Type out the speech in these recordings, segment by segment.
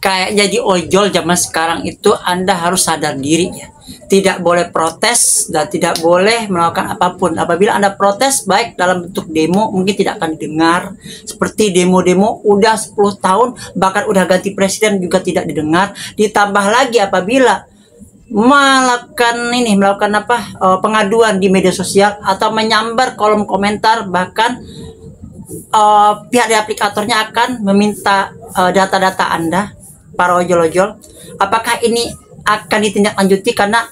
kayak jadi ojol zaman sekarang itu Anda harus sadar diri ya. Tidak boleh protes dan tidak boleh melakukan apapun. Apabila Anda protes baik dalam bentuk demo mungkin tidak akan didengar. Seperti demo-demo udah 10 tahun bahkan udah ganti presiden juga tidak didengar. Ditambah lagi apabila melakukan pengaduan di media sosial atau menyambar kolom komentar, bahkan pihak dari aplikatornya akan meminta data-data Anda, para ojol-ojol. Apakah ini akan ditindaklanjuti karena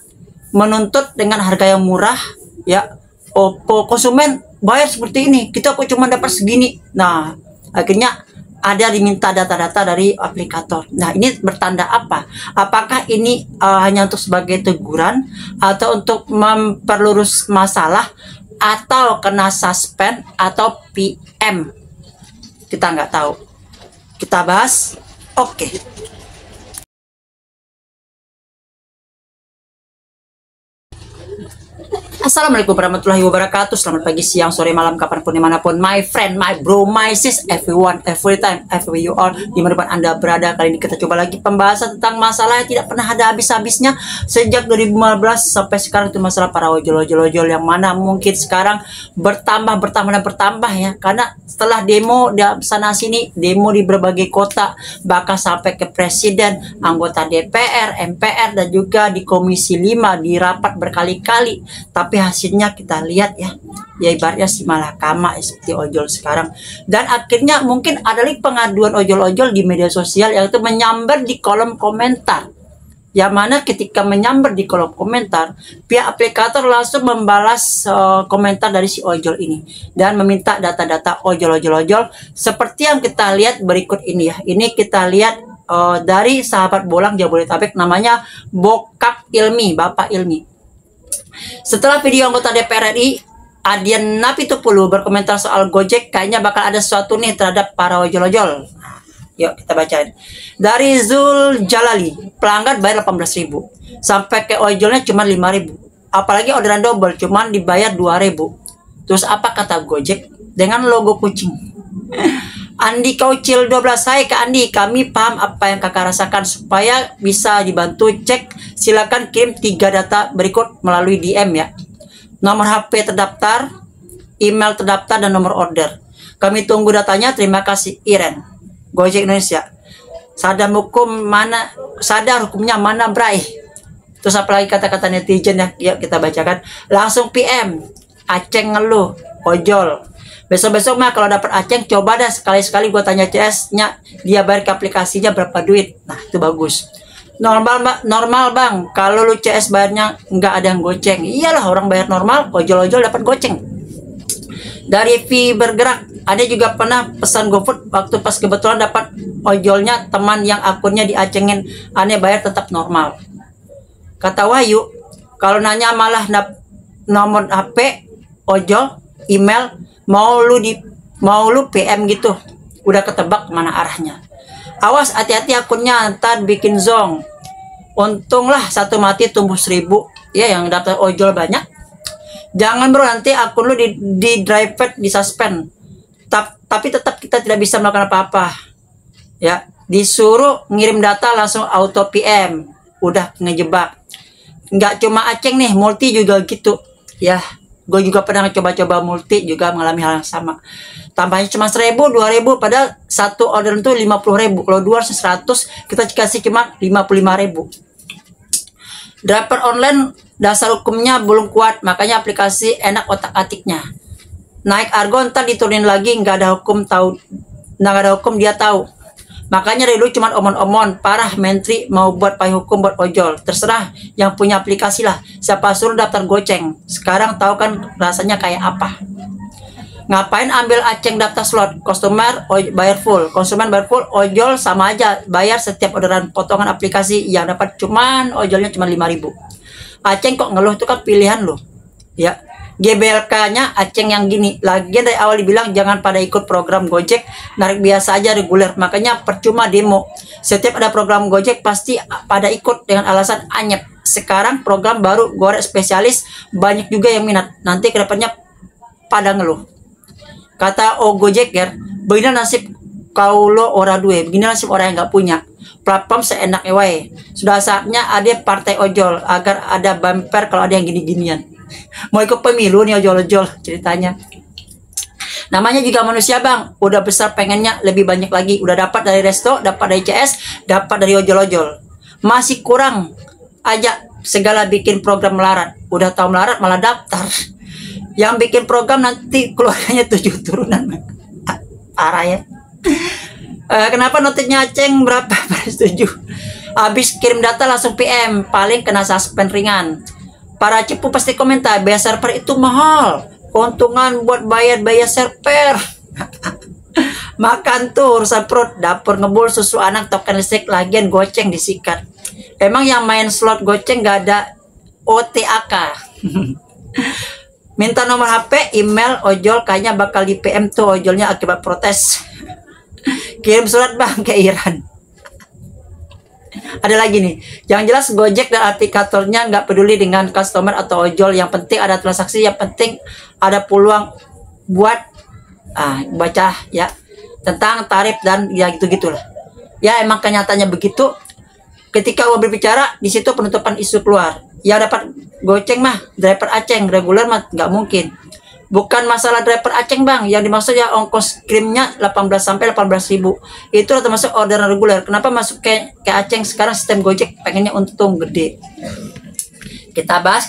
menuntut dengan harga yang murah ya? Konsumen bayar seperti ini, kita kok cuma dapat segini. Nah, akhirnya ada diminta data-data dari aplikator. Nah, ini bertanda apa? Apakah ini hanya untuk sebagai teguran atau untuk memperlurus masalah atau kena suspend atau PM? Kita nggak tahu. Kita bahas. Oke. Assalamualaikum warahmatullahi wabarakatuh. Selamat pagi, siang, sore, malam, kapanpun, dimanapun, my friend, my bro, my sis, everyone, every time, everywhere you are, dimanapun Anda berada. Kali ini kita coba lagi pembahasan tentang masalah yang tidak pernah ada habis-habisnya sejak 2015 sampai sekarang. Itu masalah para ojol-ojol yang mana mungkin sekarang bertambah ya, karena setelah demo di sana sini, demo di berbagai kota, bahkan sampai ke presiden, anggota DPR, MPR, dan juga di Komisi 5 di rapat berkali-kali. Tapi hasilnya kita lihat ya ibaratnya si malakama ya, seperti ojol sekarang. Dan akhirnya mungkin ada lagi pengaduan ojol-ojol di media sosial, yaitu menyambar di kolom komentar. Yang mana ketika menyambar di kolom komentar, pihak aplikator langsung membalas komentar dari si ojol ini dan meminta data-data ojol seperti yang kita lihat berikut ini ya. Ini kita lihat dari sahabat bolang Jabodetabek, namanya Bokap Ilmi, Bapak Ilmi. Setelah video anggota DPR RI Adian Napitupulu berkomentar soal Gojek, kayaknya bakal ada sesuatu nih terhadap para ojol-ojol. Yuk kita bacain. Dari Zul Jalali, pelanggan bayar 18.000, sampai ke ojolnya cuma 5.000. Apalagi orderan double cuman dibayar 2.000. Terus apa kata Gojek dengan logo kucing? Andi Kaucil 12, hai Kak Andi, kami paham apa yang kakak rasakan. Supaya bisa dibantu cek, silakan kirim 3 data berikut melalui DM ya. Nomor HP terdaftar, email terdaftar, dan nomor order. Kami tunggu datanya, terima kasih. Iren, Gojek Indonesia. Sadar hukumnya mana bray? Terus apalagi kata-kata netizen ya, yuk kita bacakan. Langsung PM, Aceng ngeluh, ojol. Besok-besok mah kalau dapat Aceng, coba dah sekali-sekali gue tanya CS-nya, dia bayar ke aplikasinya berapa duit. Nah, itu bagus. Normal bang, kalau lu CS bayarnya nggak ada yang goceng. Iyalah, orang bayar normal, ojol-ojol dapat goceng. Dari V bergerak, ada juga pernah pesan GoFood waktu pas kebetulan dapat ojolnya teman yang akunnya diacengin, aneh bayar tetap normal. Kata Wahyu, kalau nanya malah nomor HP, ojol, email, mau lu PM gitu, udah ketebak mana arahnya. Awas, hati-hati akunnya ntar bikin zong. Untunglah satu mati tumbuh 1000 ya, yang daftar ojol banyak. Jangan bro, nanti akun lu di private, di suspend. Tapi tetap kita tidak bisa melakukan apa-apa ya. Disuruh ngirim data langsung auto PM, udah ngejebak. Nggak cuma Aceng nih, multi juga gitu ya. Gue juga pernah coba-coba multi, juga mengalami hal yang sama. Tambahnya cuma 1.000, 2.000, padahal satu order itu 50.000. Kalau 200, 100, kita kasih cuma 55.000. Driver online dasar hukumnya belum kuat, makanya aplikasi enak otak-atiknya. Naik argo ntar diturunin lagi, nggak ada hukum dia tahu. Makanya dari dulu cuma omon-omon, parah menteri mau buat payung hukum buat ojol. Terserah yang punya aplikasi lah, siapa suruh daftar goceng. Sekarang tahu kan rasanya kayak apa. Ngapain ambil Aceng daftar slot? Customer bayar full, konsumen bayar full, ojol sama aja, bayar setiap orderan potongan aplikasi yang dapat cuman ojolnya cuma 5.000. Aceng kok ngeluh, itu kan pilihan loh ya. GBLK-nya Aceng yang gini. Lagian dari awal dibilang jangan pada ikut program Gojek, narik biasa aja reguler. Makanya percuma demo. Setiap ada program Gojek pasti pada ikut dengan alasan anyep. Sekarang program baru gorek spesialis banyak juga yang minat. Nanti kedepannya pada ngeluh. Kata Gojek ya, begini nasib kaulo ora duwe, begini nasib orang yang nggak punya. platform seenaknya wae. Sudah saatnya ada partai ojol agar ada bumper kalau ada yang gini-ginian. Mau ikut pemilu nih ojol-ojol ceritanya. Namanya juga manusia bang, udah besar pengennya lebih banyak lagi. Udah dapat dari resto, dapat dari CS, dapat dari ojol-ojol. Masih kurang aja segala bikin program melarat. Udah tahu melarat malah daftar. Yang bikin program nanti keluarganya 7 turunan. Parah ya. Kenapa notifnya Aceng berapa? Setuju. Habis kirim data langsung PM, paling kena suspend ringan. Para cepu pasti komentar, biaya server itu mahal. Keuntungan buat bayar server. Makan tuh urusan perut, dapur ngebul, susu anak, token listrik, lagian goceng disikat. Emang yang main slot goceng gak ada OTAK. Minta nomor HP, email, ojol, kayaknya bakal di PM tuh ojolnya akibat protes. Kirim surat bang ke Iran. Ada lagi nih, yang jelas Gojek dan aplikatornya nggak peduli dengan customer atau ojol. Yang penting ada transaksi, yang penting ada peluang buat baca ya tentang tarif dan ya gitu-gitulah. Ya emang kenyataannya begitu. Ketika gua berbicara di situ penutupan isu keluar. Ya dapat goceng mah driver Aceng, reguler mah nggak mungkin. Bukan masalah driver Aceng bang, yang dimaksud ya ongkos kirimnya 18 sampai 18.000. Itu termasuk orderan reguler. Kenapa masuk ke Aceng sekarang sistem Gojek pengennya untung gede. Kita bahas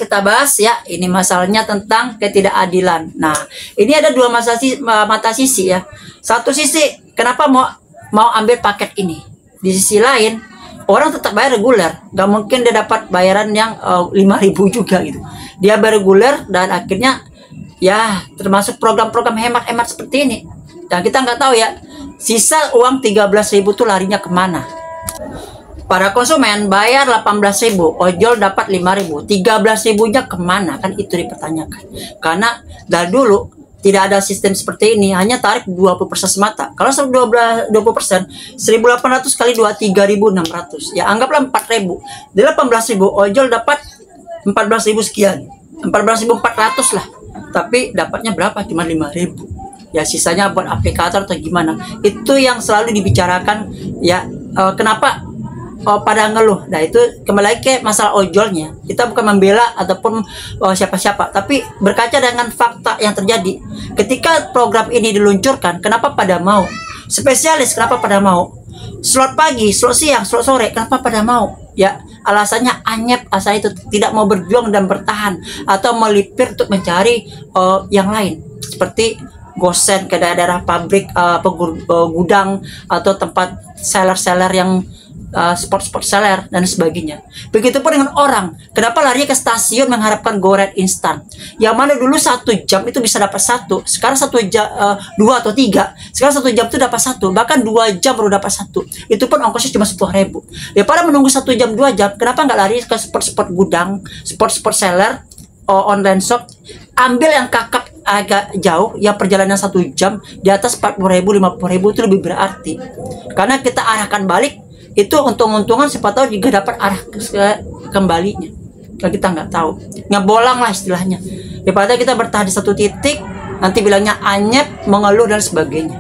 ya. Ini masalahnya tentang ketidakadilan. Nah, ini ada dua mata sisi ya. Satu sisi, kenapa mau ambil paket ini? Di sisi lain, orang tetap bayar reguler. Gak mungkin dia dapat bayaran yang 5.000 juga gitu. Dia bayar reguler dan akhirnya ya termasuk program-program hemat-hemat seperti ini. Dan kita nggak tahu ya sisa uang 13.000 tuh larinya kemana. Para konsumen bayar 18.000, ojol dapat 5.000, 13.000 nya kemana, kan itu dipertanyakan. Karena dari dulu tidak ada sistem seperti ini, hanya tarif 20% semata. Kalau 20%, 1.800 kali 2, 3.600. Ya anggaplah 4.000. Dari 18.000 ojol dapat 14.000 sekian, 14.400 lah. Tapi dapatnya berapa? Cuma 5.000. Ya sisanya buat aplikator atau gimana. Itu yang selalu dibicarakan ya. Kenapa pada ngeluh? Nah itu kembali lagi ke masalah ojolnya. Kita bukan membela ataupun siapa-siapa, tapi berkaca dengan fakta yang terjadi. Ketika program ini diluncurkan, kenapa pada mau? Spesialis kenapa pada mau? Slot pagi, slot siang, slot sore, kenapa pada mau? Ya alasannya anyep, asal itu tidak mau berjuang dan bertahan atau melipir untuk mencari yang lain seperti gosen ke daerah pabrik, gudang atau tempat seller-seller yang sport seller dan sebagainya. Begitupun dengan orang, kenapa lari ke stasiun mengharapkan goret instan? Yang mana dulu 1 jam itu bisa dapat 1, sekarang 1 jam 2 atau 3, sekarang 1 jam itu dapat 1, bahkan 2 jam baru dapat 1. Itu pun ongkosnya cuma 10.000. Daripada menunggu 1 jam 2 jam, kenapa nggak lari ke sport gudang, sport seller, online shop, ambil yang kakak agak jauh, yang perjalanan 1 jam di atas 40.000, 50.000 itu lebih berarti. Karena kita arahkan balik itu untung-untungan, siapa tahu juga dapat arah kembalinya. Kalau kita nggak tahu, ngebolang lah istilahnya. Daripada kita bertahan di satu titik, nanti bilangnya anyep, mengeluh dan sebagainya.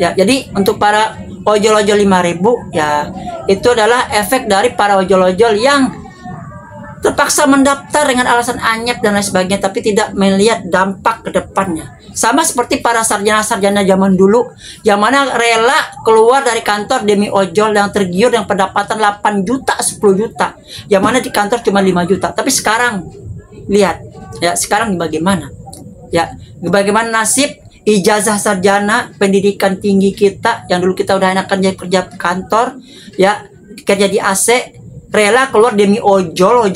Ya, jadi untuk para ojol-ojol 5.000 ya itu adalah efek dari para ojol-ojol yang terpaksa mendaftar dengan alasan anyep dan lain sebagainya, tapi tidak melihat dampak ke depannya. Sama seperti para sarjana-sarjana zaman dulu, yang mana rela keluar dari kantor demi ojol, yang tergiur yang pendapatan 8 juta, 10 juta, yang mana di kantor cuma 5 juta. Tapi sekarang lihat, ya sekarang bagaimana? Ya, bagaimana nasib ijazah sarjana pendidikan tinggi kita yang dulu kita udah enakan jadi kerja kantor, ya kerja di AC, rela keluar demi ojol,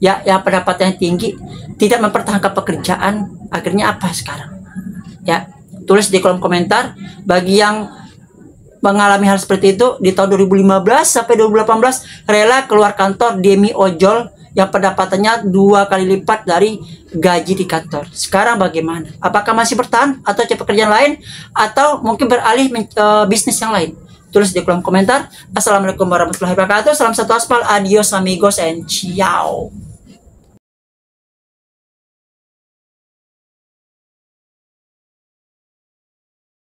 ya yang pendapatannya tinggi, tidak mempertahankan pekerjaan. Akhirnya apa sekarang? Ya, tulis di kolom komentar bagi yang mengalami hal seperti itu di tahun 2015 sampai 2018 rela keluar kantor demi ojol yang pendapatannya 2 kali lipat dari gaji di kantor. Sekarang bagaimana? Apakah masih bertahan atau cari pekerjaan lain atau mungkin beralih bisnis yang lain? Tulis di kolom komentar. Assalamualaikum warahmatullahi wabarakatuh. Salam satu aspal. Adios amigos and ciao.